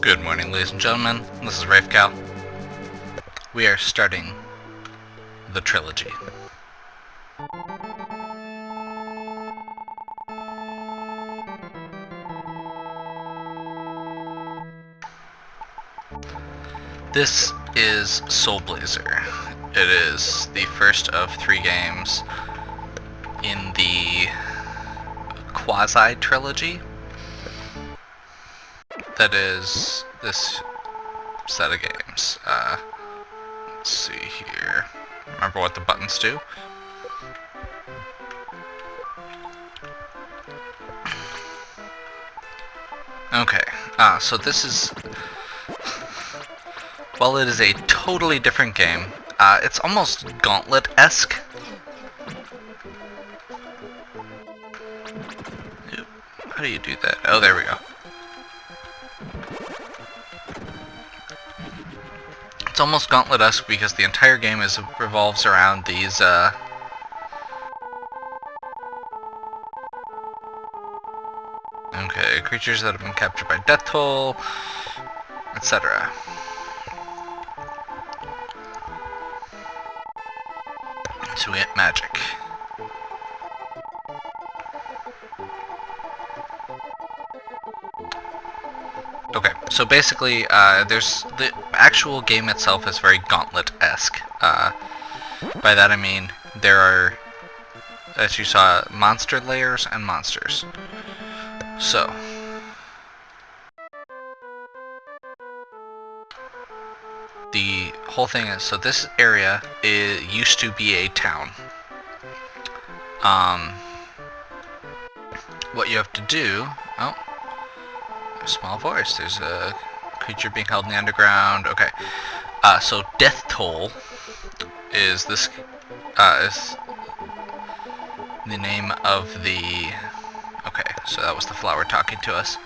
Good morning, ladies and gentlemen. This is Rafe Cal. We are starting the trilogy. This is Soul Blazer. It is the first of 3 games in the quasi-trilogy. That is this set of games. Let's see here. Remember what the buttons do? Okay, so this is... Well, it is a totally different game. It's almost Gauntlet-esque. How do you do that? Oh, there we go. It's almost Gauntlet-esque because the entire game revolves around these, okay, creatures that have been captured by death toll, etc. So we get magic. Okay, so basically, there's the actual game itself is very Gauntlet-esque. By that I mean there are, as you saw, monster layers and monsters. So the whole thing is, so this area used to be a town. What you have to do, oh, a small voice, there's a creature being held in the underground. Okay, so death toll is this, is the name of the, okay, so that was the flower talking to us.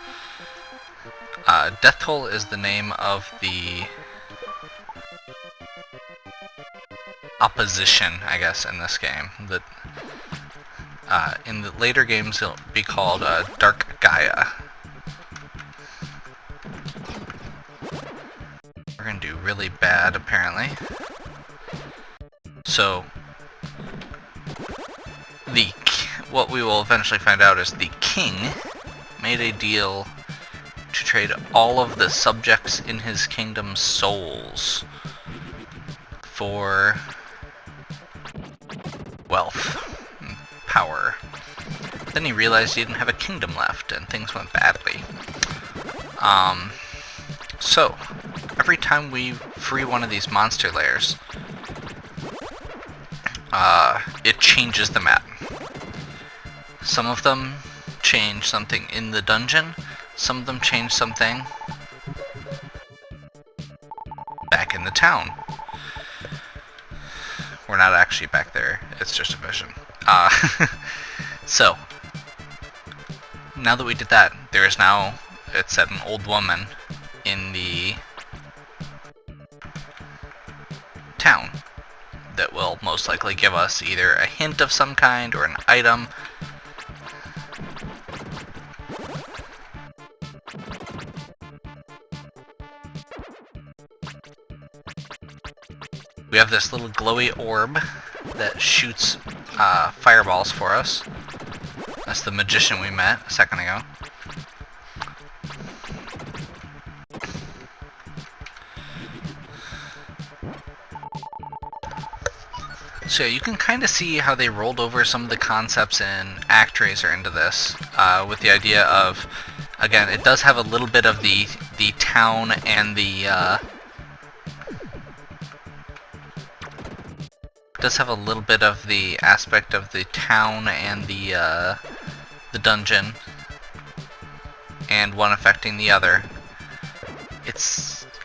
Death toll is the name of the opposition, I guess, in this game. That in the later games it'll be called Dark Gaia. We're gonna do really bad, apparently. So what we will eventually find out is the king made a deal to trade all of the subjects in his kingdom's souls for wealth and power. Then he realized he didn't have a kingdom left and things went badly. So every time we free one of these monster layers, it changes the map. Some of them change something in the dungeon, some of them change something back in the town. We're not actually back there, it's just a vision. So, now that we did that, there is now, it said, an old woman in the town that will most likely give us either a hint of some kind or an item. We have this little glowy orb that shoots fireballs for us. That's the magician we met a second ago. So you can kind of see how they rolled over some of the concepts in ActRaiser into this, with the idea of, again, it does have a little bit of the town and the does have a little bit of the aspect of the town and the dungeon, and one affecting the other.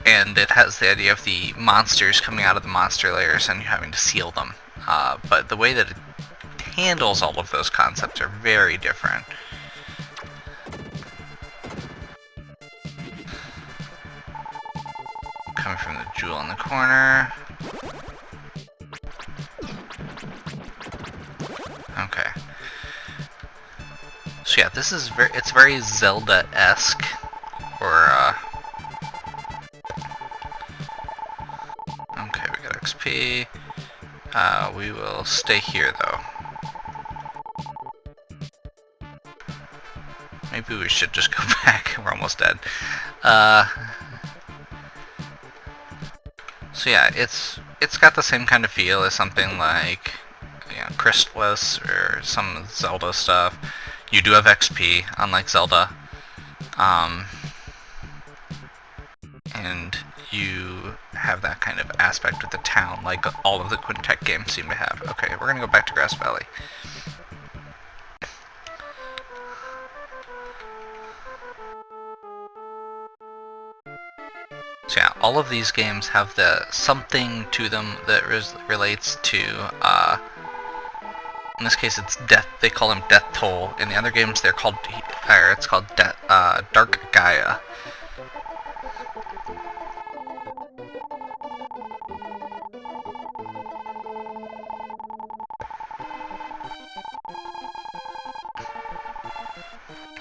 And it has the idea of the monsters coming out of the monster layers and you having to seal them. But the way that it handles all of those concepts are very different. Coming from the jewel in the corner. Okay. So yeah, this is it's very Zelda-esque, or XP. We will stay here though. Maybe we should just go back. We're almost dead. So yeah, it's got the same kind of feel as something like, you know, Crystallis or some Zelda stuff. You do have XP, unlike Zelda. And you have that kind of aspect with the town, like all of the Quintet games seem to have. Okay, we're gonna go back to Grass Valley. So yeah, all of these games have something to them that relates to, in this case it's death. They call them Death Toll. In the other games it's called Dark Gaia.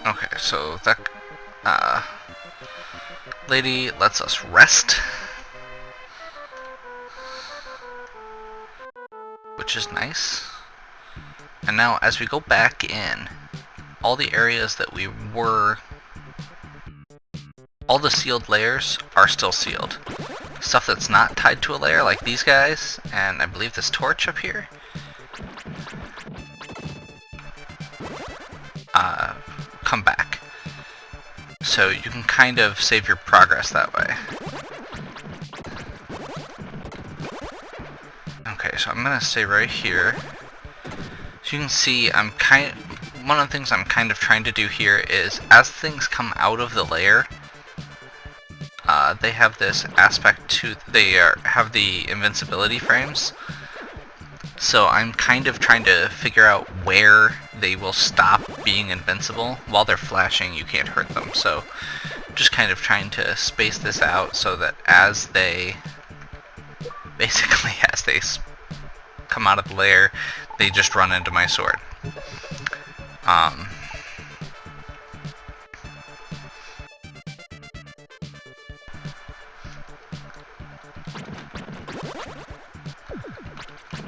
Okay, so that lady lets us rest, which is nice. And now as we go back in, all the areas that we were, all the sealed layers are still sealed. Stuff that's not tied to a layer, like these guys, and I believe this torch up here, come back. So you can kind of save your progress that way. Okay, so I'm gonna stay right here. So you can see one of the things I'm kind of trying to do here is, as things come out of the layer, they have this aspect to, have the invincibility frames. So I'm kind of trying to figure out where they will stop being invincible. While they're flashing, you can't hurt them. So just kind of trying to space this out so that as they come out of the layer, they just run into my sword.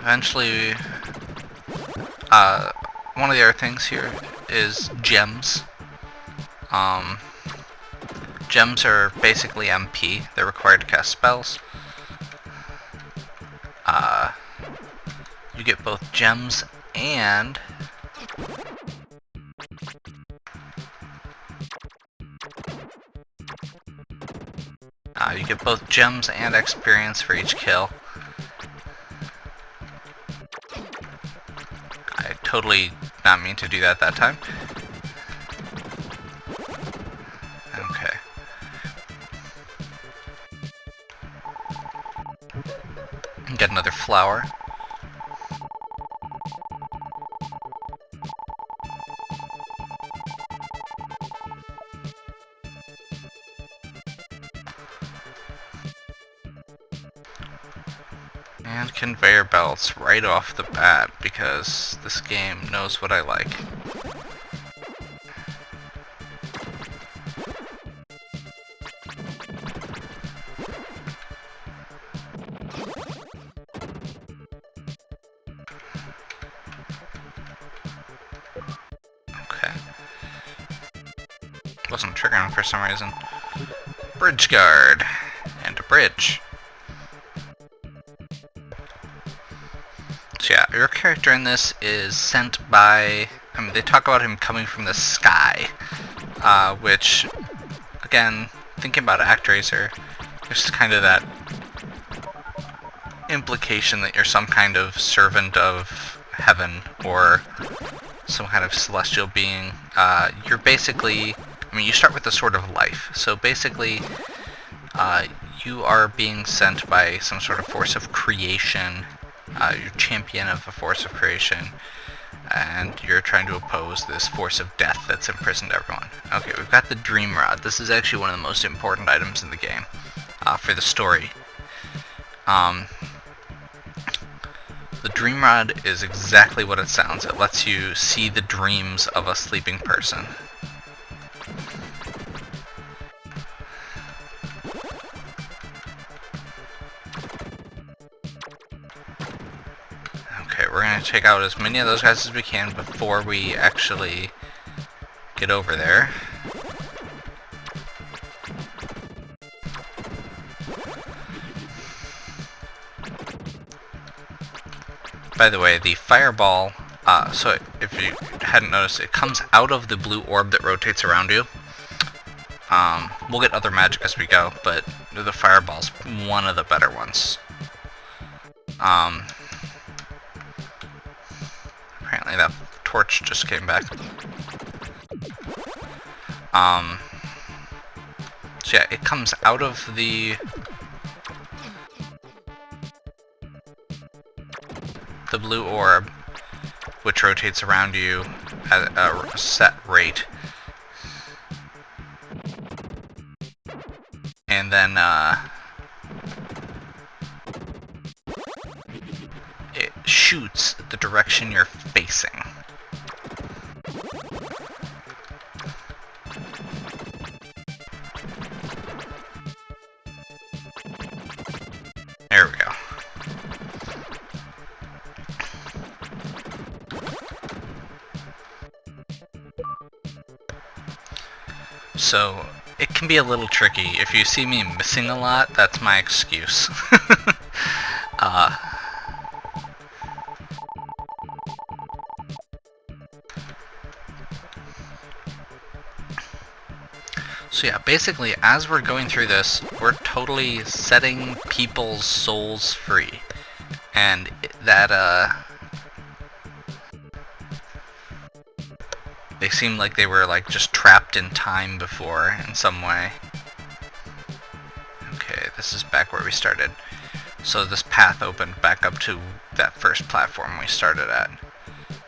Eventually, one of the other things here is gems. Gems are basically MP. They're required to cast spells. You get both gems and experience for each kill. I totally not mean to do that time. Okay. Get another flower. And conveyor belts right off the bat, because this game knows what I like. Okay. Wasn't triggering for some reason. Bridge guard. And a bridge. So yeah, your character in this is sent by, they talk about him coming from the sky, which, again, thinking about ActRaiser, there's kind of that implication that you're some kind of servant of heaven, or some kind of celestial being. You're basically, you start with the Sword of Life, so basically, you are being sent by some sort of force of creation. You're champion of a force of creation, and you're trying to oppose this force of death that's imprisoned everyone. Okay, we've got the Dream Rod. This is actually one of the most important items in the game for the story. The Dream Rod is exactly what it sounds. It lets you see the dreams of a sleeping person. we're going to take out as many of those guys as we can before we actually get over there. By the way, the fireball, so if you hadn't noticed, it comes out of the blue orb that rotates around you. We'll get other magic as we go, but the fireball's one of the better ones. Apparently that torch just came back. So yeah, it comes out of the blue orb, which rotates around you at a set rate. And then it shoots the direction you're facing. There we go. So it can be a little tricky. If you see me missing a lot, that's my excuse. So yeah, basically, as we're going through this, we're totally setting people's souls free. And that, they seemed like they were, like, just trapped in time before, in some way. Okay, this is back where we started. So this path opened back up to that first platform we started at.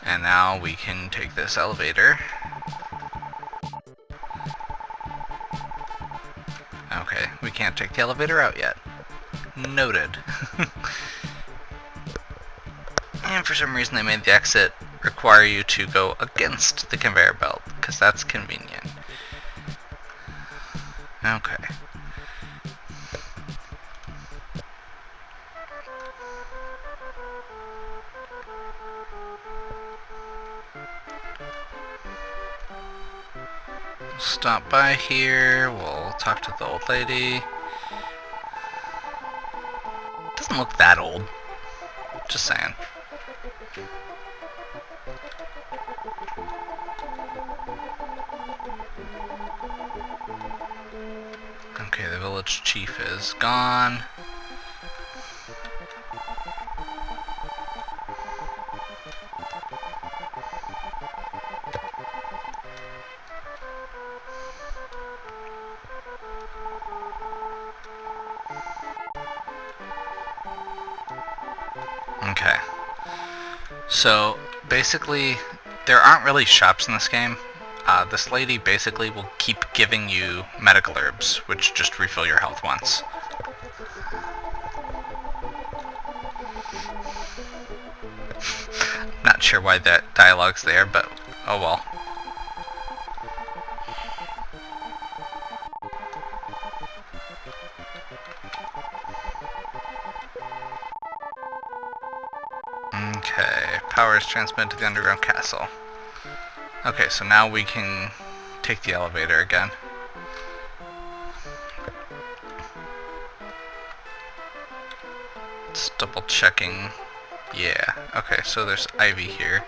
And now we can take this elevator. Okay, we can't take the elevator out yet. Noted. And for some reason they made the exit require you to go against the conveyor belt, because that's convenient. Okay. Stop by here, we'll talk to the old lady. Doesn't look that old. Just saying. Okay, the village chief is gone. Okay. So, basically, there aren't really shops in this game. This lady basically will keep giving you medical herbs, which just refill your health once. Not sure why that dialogue's there, but oh well. Okay, power is transmitted to the underground castle. Okay, so now we can take the elevator again. Just double checking. Yeah, okay, so there's Ivy here.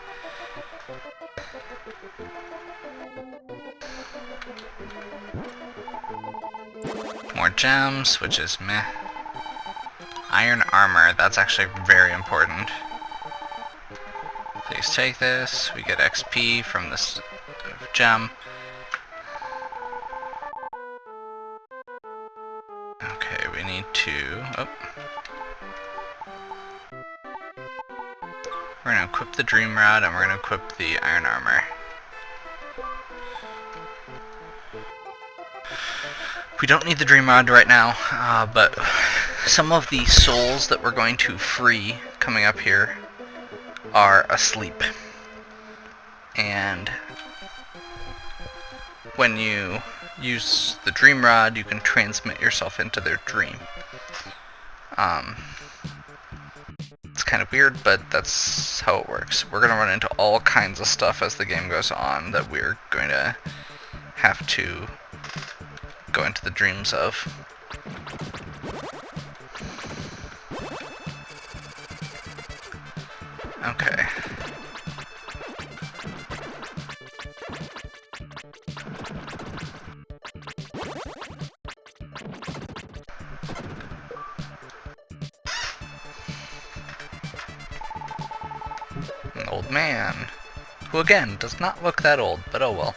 More gems, which is meh. Iron armor, that's actually very important. Please take this. We get XP from this gem. Okay, we need to... Oh. We're going to equip the Dream Rod and we're going to equip the Iron Armor. We don't need the Dream Rod right now, but some of the souls that we're going to free coming up here are asleep. And when you use the Dream Rod, you can transmit yourself into their dream. It's kind of weird, but that's how it works. We're going to run into all kinds of stuff as the game goes on that we're going to have to go into the dreams of. Okay. An old man, who again does not look that old, but oh well.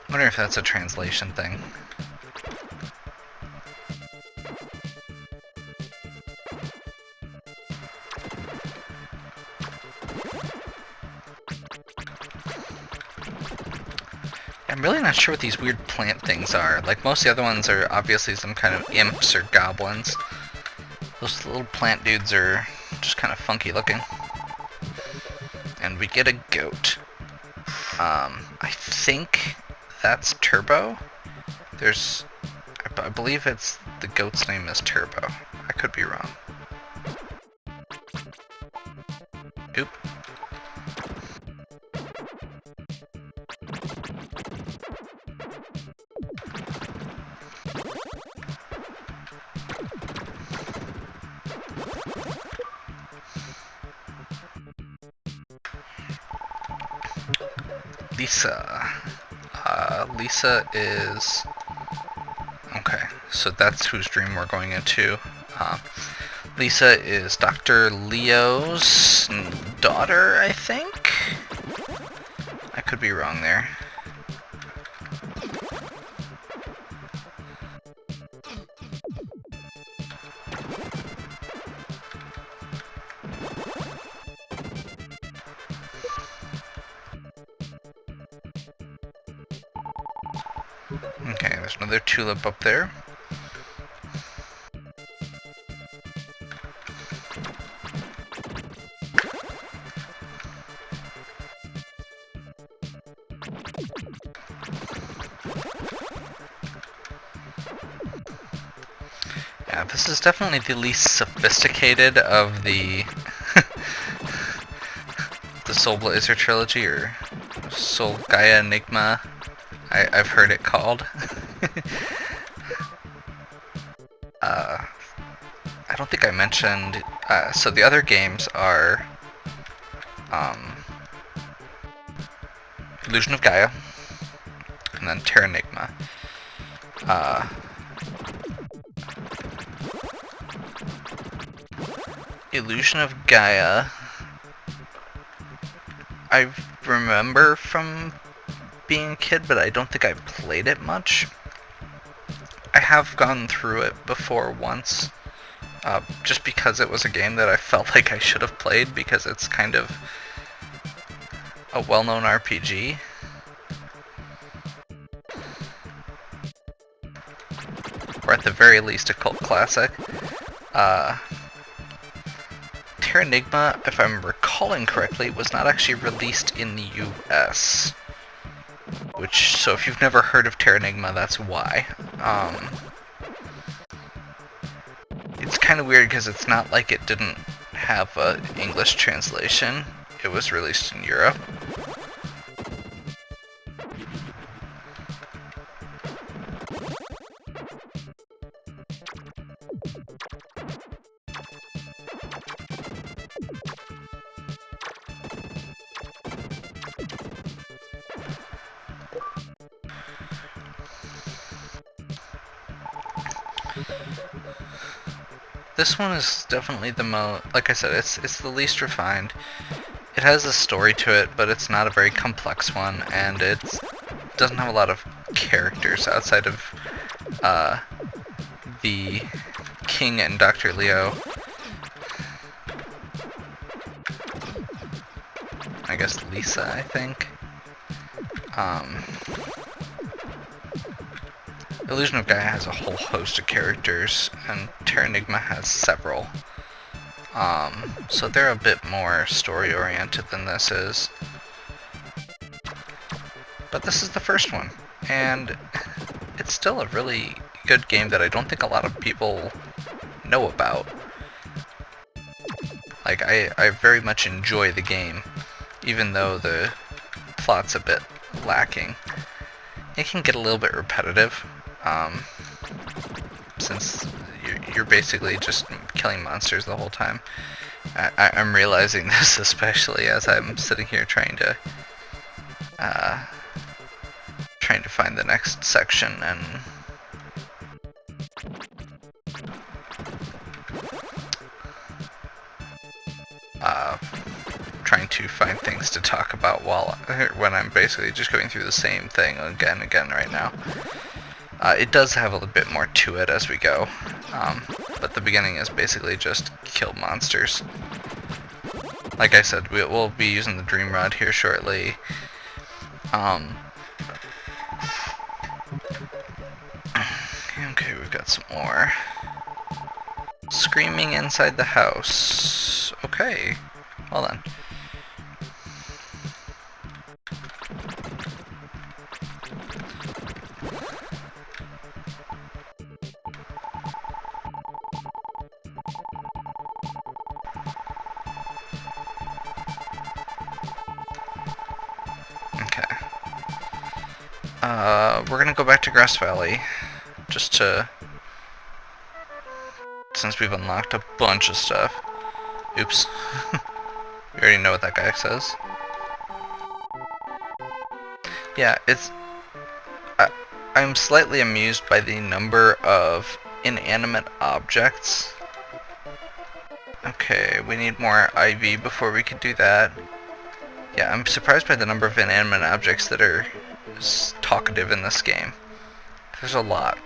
Wonder if that's a translation thing. I'm really not sure what these weird plant things are. Like, most of the other ones are obviously some kind of imps or goblins. Those little plant dudes are just kind of funky looking. And we get a goat. I think that's Turbo. I believe the goat's name is Turbo. I could be wrong. Oop. Lisa. Lisa is... Okay, so that's whose dream we're going into. Lisa is Dr. Leo's daughter, I think? I could be wrong there. Okay, there's another tulip up there. Yeah, this is definitely the least sophisticated of the the Soul Blazer trilogy, or Soul Gaia Enigma, I've heard it called. I don't think I mentioned, so the other games are Illusion of Gaia, and then Terranigma. Illusion of Gaia, I remember from being a kid, but I don't think I played it much. I have gone through it before once, just because it was a game that I felt like I should have played, because it's kind of a well-known RPG. Or at the very least a cult classic. Terranigma, if I'm recalling correctly, was not actually released in the US. So if you've never heard of Terranigma, that's why. It's kind of weird because it's not like it didn't have an English translation. It was released in Europe. This one is definitely the most, like I said, it's the least refined. It has a story to it, but it's not a very complex one, and it doesn't have a lot of characters outside of the King and Dr. Leo. I guess Lisa, I think. Illusion of Gaia has a whole host of characters, and Terranigma has several. So they're a bit more story-oriented than this is. But this is the first one, and it's still a really good game that I don't think a lot of people know about. Like, I very much enjoy the game, even though the plot's a bit lacking. It can get a little bit repetitive, since you're basically just killing monsters the whole time. I'm realizing this especially as I'm sitting here trying to find the next section and trying to find things to talk about when I'm basically just going through the same thing again and again right now. It does have a little bit more to it as we go, but the beginning is basically just kill monsters. Like I said, we'll be using the Dream Rod here shortly. Okay, we've got some more. Screaming inside the house. Okay, well then. Okay. We're gonna go back to Grass Valley, just to... since we've unlocked a bunch of stuff. Oops. We already know what that guy says. Yeah, it's... I'm slightly amused by the number of inanimate objects. Okay, we need more IV before we could do that. Yeah, I'm surprised by the number of inanimate objects that are talkative in this game. There's a lot.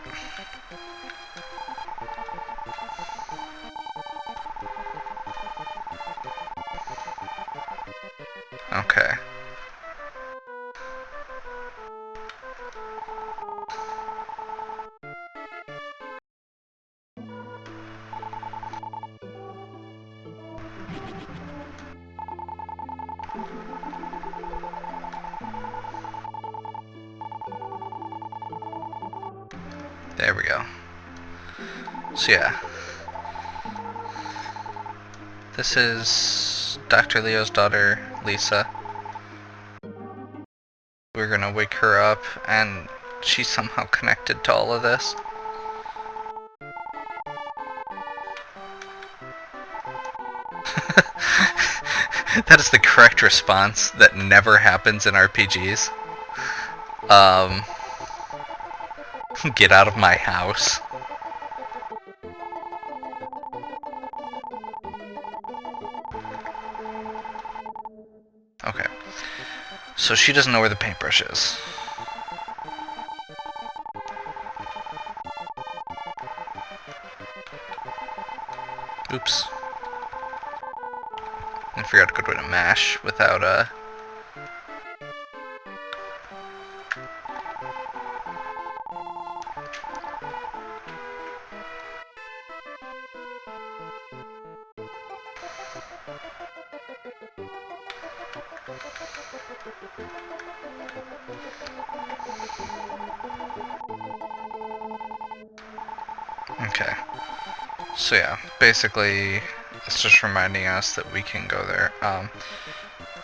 Okay. There we go. So yeah. This is Dr. Leo's daughter, Lisa. We're gonna wake her up, and she's somehow connected to all of this. That is the correct response that never happens in RPGs. Get out of my house. Okay. So she doesn't know where the paintbrush is. Oops. I forgot a good way to mash without Okay. So yeah, basically, it's just reminding us that we can go there.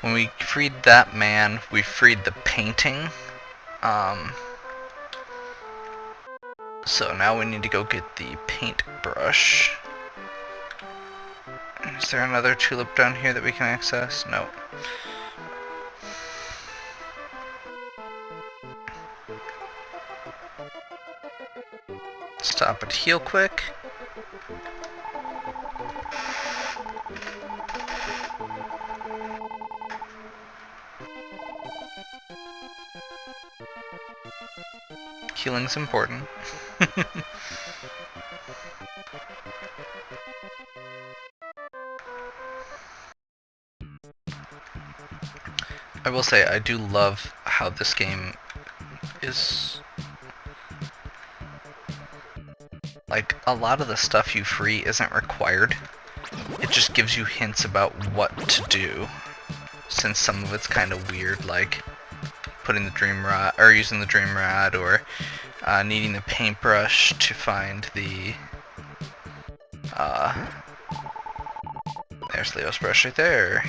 When we freed that man, we freed the painting. So now we need to go get the paintbrush. Is there another tulip down here that we can access? No. Stop and heal quick. Healing's important. I will say, I do love how this game is... like, a lot of the stuff you free isn't required. It just gives you hints about what to do, since some of it's kind of weird, like putting the dream rod, or using the dream rod, or needing the paintbrush to find the... there's Leo's brush right there.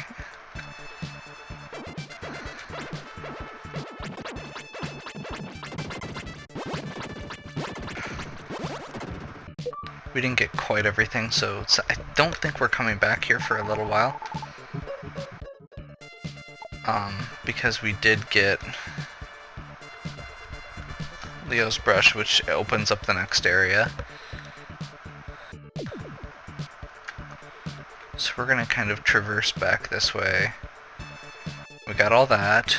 We didn't get quite everything, so I don't think we're coming back here for a little while. Because we did get Leo's brush, which opens up the next area. So we're gonna kind of traverse back this way. We got all that.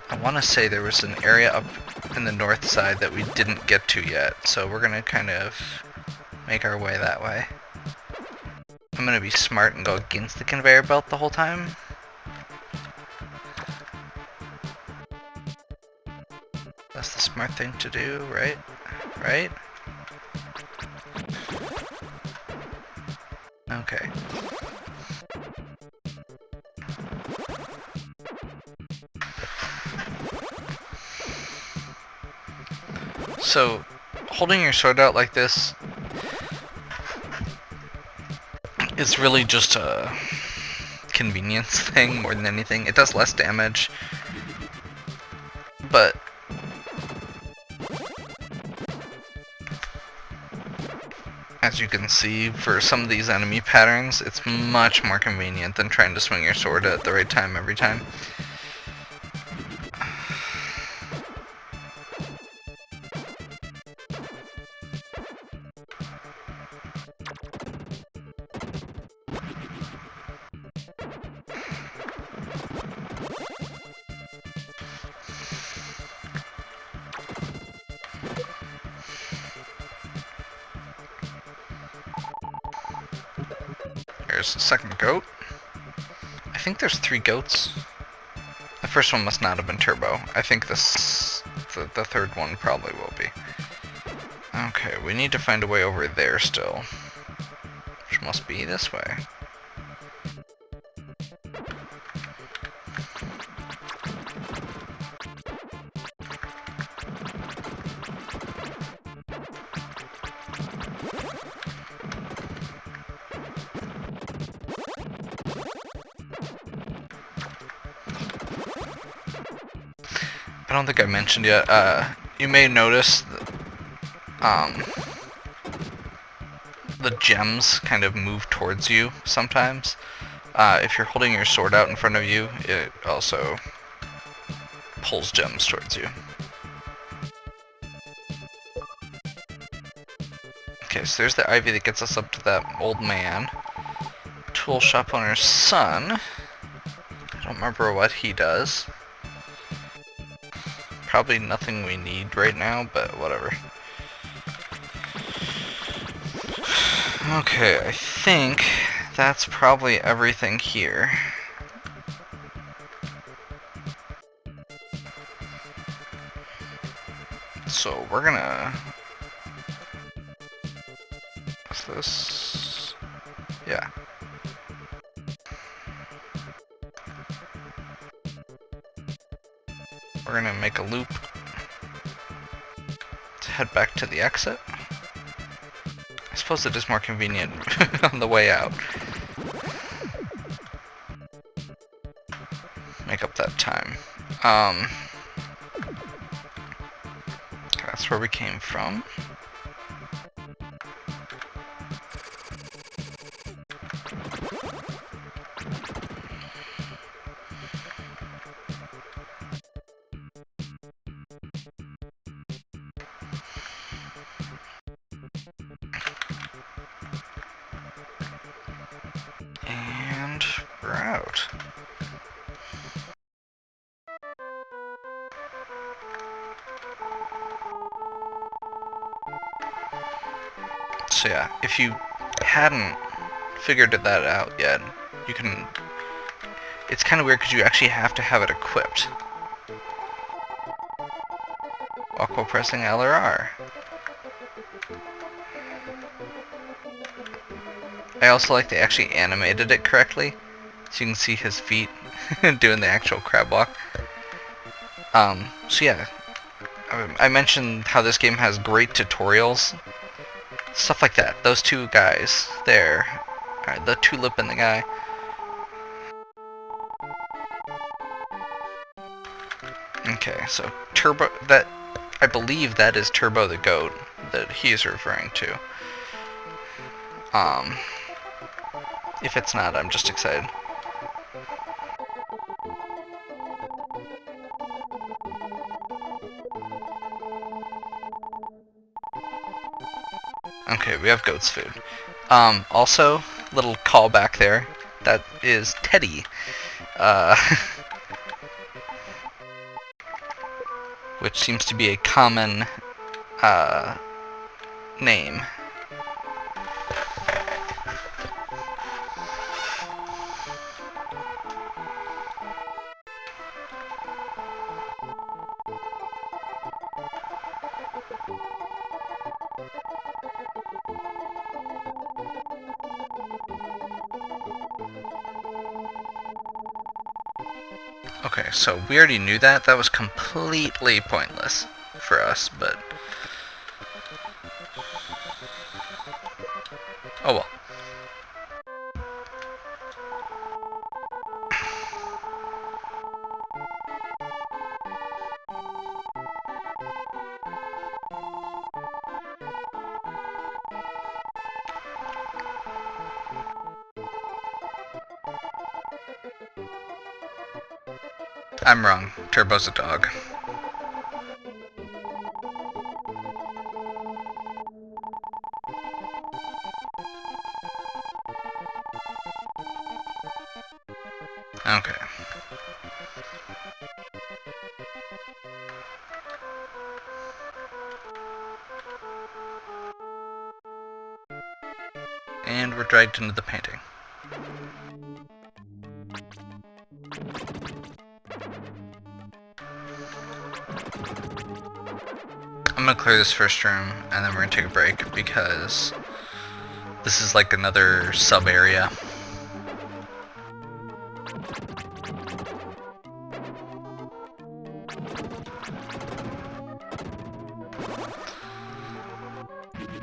I want to say there was an area up in the north side that we didn't get to yet, so we're gonna kind of make our way that way. I'm gonna be smart and go against the conveyor belt the whole time. That's the smart thing to do, right? Right? Okay. So, holding your sword out like this is really just a convenience thing more than anything. It does less damage, but as you can see, for some of these enemy patterns, it's much more convenient than trying to swing your sword at the right time every time. There's the second goat. I think there's 3 goats. The first one must not have been turbo. I think this, the third one probably will be. Okay, we need to find a way over there still, which must be this way. I don't think I mentioned yet, you may notice the gems kind of move towards you sometimes. If you're holding your sword out in front of you, it also pulls gems towards you. Okay, so there's the ivy that gets us up to that old man. Tool shop owner's son. I don't remember what he does. Probably nothing we need right now, but whatever. Okay, I think that's probably everything here. So we're gonna... What's this? Yeah. We're gonna make a loop to head back to the exit. I suppose it is more convenient on the way out. Make up that time. That's where we came from. And we're out. So yeah, if you hadn't figured that out yet, you can... It's kind of weird because you actually have to have it equipped while pressing L or R. I also like they actually animated it correctly, so you can see his feet doing the actual crab walk. So yeah, I mentioned how this game has great tutorials. Stuff like that. Those two guys there. The tulip and the guy. Okay, so Turbo, that, I believe that is Turbo the goat that he's referring to. If it's not, I'm just excited. Okay, we have goat's food. Also, little callback there. That is Teddy. Which seems to be a common name. Okay, so we already knew that. That was completely pointless for us, but... oh well. I'm wrong. Turbo's a dog. Okay. And we're dragged into the painting. I'm gonna clear this first room, and then we're gonna take a break, because this is like another sub-area.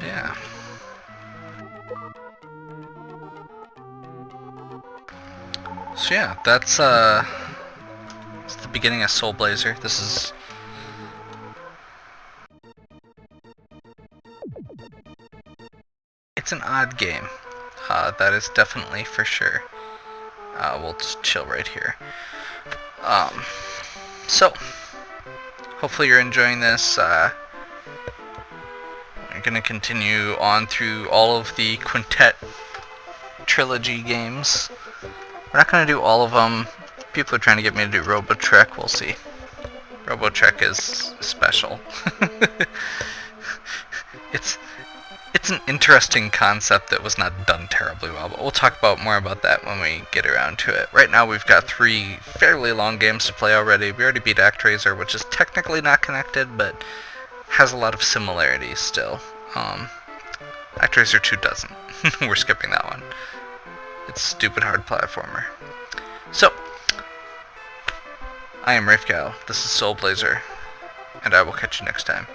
Yeah. So yeah, that's the beginning of Soul Blazer. This is... it's an odd game. That is definitely for sure. We'll just chill right here. So, hopefully you're enjoying this. We're going to continue on through all of the Quintet trilogy games. We're not going to do all of them. People are trying to get me to do Robotrek. We'll see. Robotrek is special. It's an interesting concept that was not done terribly well, but we'll talk more about that when we get around to it. Right now we've got 3 fairly long games to play already. We already beat ActRaiser, which is technically not connected, but has a lot of similarities still. ActRaiser 2 doesn't. We're skipping that one. It's a stupid hard platformer. So, I am Rafe Gal, this is Soul Blazer, and I will catch you next time.